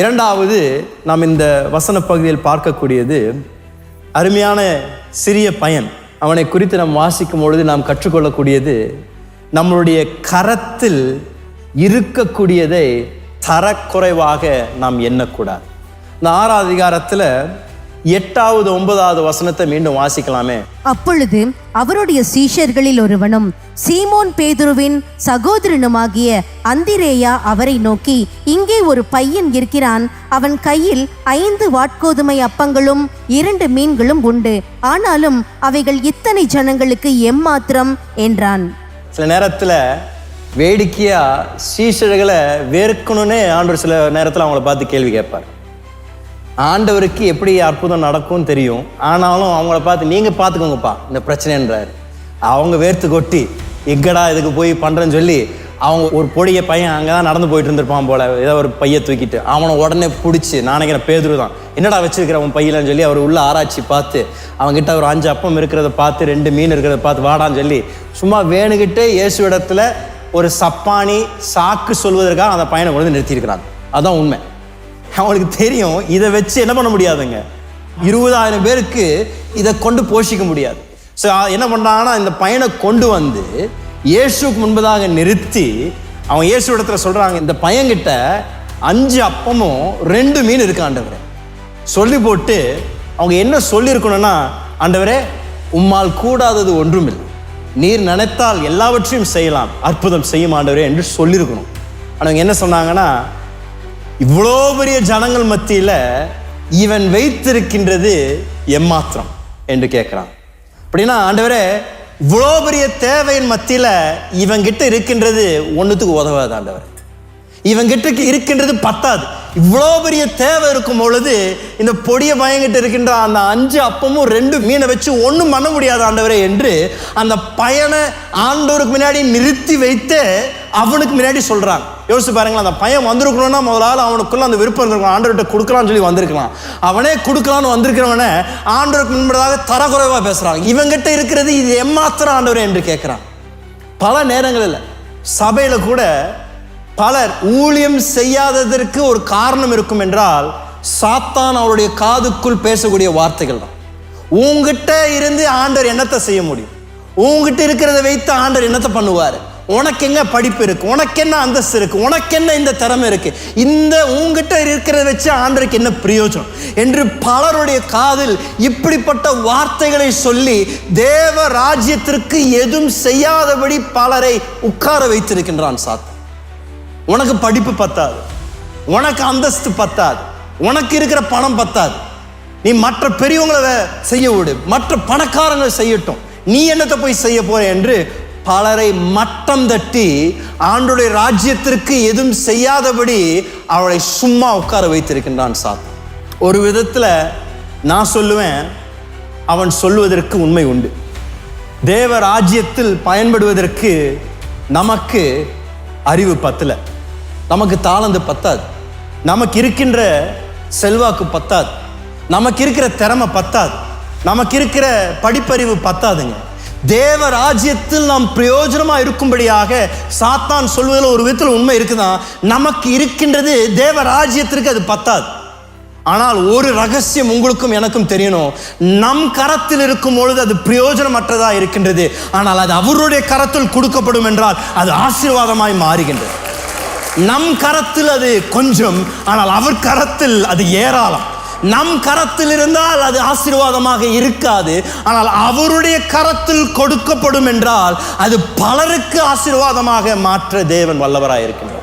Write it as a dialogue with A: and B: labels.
A: இரண்டாவது நாம் இந்த வசன பகுதியில் பார்க்கக்கூடியது அருமையான சிறிய பையன். அவனை குறித்து நாம் வாசிக்கும் பொழுது நாம் கற்றுக்கொள்ளக்கூடியது, நம்மளுடைய கரத்தில் இருக்கக்கூடியதை தரக்குறைவாக நாம் எண்ணக்கூடாது. இந்த 6ஆம் அதிகாரத்தில் 8வது 9வது வசனத்தை மீண்டும் வாசிக்கலாமே.
B: அப்பொழுது அவருடைய சீஷர்களில் ஒருவனும் சீமோன் பேதுருவின் சகோதரனுமாகிய அந்திரேயா அவரை நோக்கி, இங்கே ஒரு பையன் இருக்கிறான், அவன் கையில் 5 வாட்கோதுமை அப்பங்களும் 2 மீன்களும் உண்டு, ஆனாலும் அவைகள் இத்தனை ஜனங்களுக்கு எம்மாத்திரம் என்றான்.
A: சில நேரத்தில் வேடிக்கையா சீஷர்களை வேர்க்கணும்னே ஆண்டவர் சில நேரத்தில் அவங்கள பார்த்து கேள்வி கேட்பார். ஆண்டவருக்கு எப்படி அற்புதம் நடக்கும்னு தெரியும், ஆனாலும் அவங்கள பார்த்து நீங்கள் பார்த்துக்கோங்கப்பா இந்த பிரச்சனைன்றாரு. அவங்க வேர்த்து கொட்டி எங்கடா இதுக்கு போய் பண்ணுறேன்னு சொல்லி அவங்க ஒரு பொடிய பையன் அங்கே தான் நடந்து போயிட்டு இருந்திருப்பான் போல, ஏதோ ஒரு பையை தூக்கிட்டு அவனை உடனே பிடிச்சி, நான் நினைக்கிறேன் பேதுரு தான், என்னடா வச்சிருக்கிற அவன் பையிலன்னு சொல்லி அவர் உள்ள ஆராய்ச்சி பார்த்து அவங்ககிட்ட ஒரு 5 அப்பம் இருக்கிறத பார்த்து 2 மீன் இருக்கிறத பார்த்து வாடான்னு சொல்லி சும்மா வேணுகிட்டே இயேசு இடத்துல ஒரு சப்பானி சாக்கு சொல்வதற்காக அந்த பையனை கொண்டு நிறுத்தியிருக்கிறாங்க. அதுதான் உண்மை. அவங்களுக்கு தெரியும் இதை வச்சு என்ன பண்ண முடியாதுங்க, 20,000 பேருக்கு இதை கொண்டு போஷிக்க முடியாது. ஸோ என்ன பண்ணுறாங்கன்னா இந்த பையனை கொண்டு வந்து இயேசுக்கு முன்பதாக நிறுத்தி அவங்க இயேசு இடத்துல சொல்கிறாங்க, இந்த பையன்கிட்ட 5 அப்பமும் 2 மீன் இருக்கு ஆண்டவரே சொல்லி போட்டு அவங்க என்ன சொல்லியிருக்கணும்னா, ஆண்டவரே உம்மால் கூடாதது ஒன்றுமில்லை, நீர் நினைத்தால் எல்லாவற்றையும் செய்யலாம், அற்புதம் செய்யும் ஆண்டவரே என்று சொல்லியிருக்கணும். ஆனால் என்ன சொன்னாங்கன்னா, இவ்வளோ பெரிய ஜனங்கள் மத்தியில் இவன் வைத்திருக்கின்றது எம்மாத்திரம் என்று கேட்குறான். அப்படின்னா ஆண்டவரே இவ்வளோ பெரிய தேவையின் மத்தியில் இவங்கிட்ட இருக்கின்றது ஒன்றுத்துக்கு உதவாது ஆண்டவர், இவங்கிட்ட இருக்கின்றது பத்தாது, இவ்வளோ பெரிய தேவை இருக்கும் பொழுது இந்த பொடிய பயங்கிட்ட இருக்கின்ற அந்த 5 அப்பமும் 2 மீனை வச்சு ஒன்றும் பண்ண முடியாது ஆண்டவரே என்று அந்த பையனை ஆண்டவருக்கு முன்னாடி நிறுத்தி வைத்து அவனுக்கு முன்னாடி சொல்கிறான். யோசிச்சு பாருங்களா, அந்த பையன் வந்திருக்கணும்னா முதலாவது அவனுக்குள்ள அந்த விருப்பம் இருந்திருக்கும், ஆண்டவர்கிட்ட கொடுக்கலான்னு சொல்லி வந்திருக்கலாம். அவனே கொடுக்கலான்னு வந்திருக்கிறவனே ஆண்டவருக்கு முன்பதாக தரக்குறைவாக பேசுகிறான். இவங்கிட்ட இருக்கிறது இது எம்மாத்திரம் ஆண்டவரே என்று கேட்குறான். பல நேரங்களில் சபையில் கூட பலர் ஊழியம் செய்யாததற்கு ஒரு காரணம் இருக்கும் என்றால், சாத்தான் அவருடைய காதுக்குள் பேசக்கூடிய வார்த்தைகள் தான். உங்ககிட்ட இருந்து ஆண்டவர் என்னத்தை செய்ய முடியும், உங்ககிட்ட இருக்கிறத வைத்து ஆண்டவர் என்னத்தை பண்ணுவார், உனக்கு என்ன படிப்பு இருக்கு, உனக்கு என்ன அந்தஸ்து இருக்கு, உனக்கு என்ன இந்த திறமை இருக்கு, இந்த உங்ககிட்ட இருக்கிறத வச்சு ஆண்டவருக்கு என்ன பிரயோஜனம் என்று பலருடைய காதில் இப்படிப்பட்ட வார்த்தைகளை சொல்லி தேவ ராஜ்யத்திற்கு எதுவும் செய்யாதபடி பலரை உட்கார வைத்திருக்கின்றான் சாத்தான். உனக்கு படிப்பு பத்தாது, உனக்கு அந்தஸ்து பத்தாது, உனக்கு இருக்கிற பணம் பத்தாது, நீ மற்ற பெரியவங்களை செய்ய விடு, மற்ற பணக்காரங்களை செய்யட்டும், நீ என்னத்தை போய் செய்ய போற என்று பலரை மட்டம் தட்டி ஆண்டவருடைய ராஜ்யத்திற்கு எதுவும் செய்யாதபடி அவளை சும்மா உட்கார வைத்திருக்கின்றான் சாத்தான். ஒரு விதத்தில் நான் சொல்லுவேன், அவன் சொல்வதற்கு உண்மை உண்டு. தேவ ராஜ்யத்தில் பயன்படுவதற்கு நமக்கு அறிவு பத்தல, நமக்கு தாளந்து பத்தாது, நமக்கு இருக்கின்ற செல்வாக்கு பத்தாது, நமக்கு இருக்கிற திறமை பத்தாது, நமக்கு இருக்கிற படிப்பறிவு பத்தாதுங்க. தேவ ராஜ்யத்தில் நாம் பிரயோஜனமா இருக்கும்படியாக சாத்தான் சொல்வதில் ஒரு விதத்தில் உண்மை இருக்குதான். நமக்கு இருக்கின்றது தேவ ராஜ்யத்திற்கு அது பத்தாது. ஆனால் ஒரு ரகசியம் உங்களுக்கும் எனக்கும் தெரியணும், நம் கரத்தில் இருக்கும் பொழுது அது பிரயோஜனமற்றதா இருக்கின்றது, ஆனால் அது அவருடைய கரத்தில் கொடுக்கப்படும் என்றால் அது ஆசீர்வாதமாய் மாறுகின்றது. நம் கரத்தில் அது கொஞ்சம், ஆனால் அவர் கரத்தில் அது ஏராளம். நம் கரத்தில் இருந்தால் அது ஆசீர்வாதமாக இருக்காது, ஆனால் அவருடைய கரத்தில் கொடுக்கப்படும் என்றால் அது பலருக்கு ஆசீர்வாதமாக மாற்ற தேவன் வல்லவராய் இருக்கின்றார்.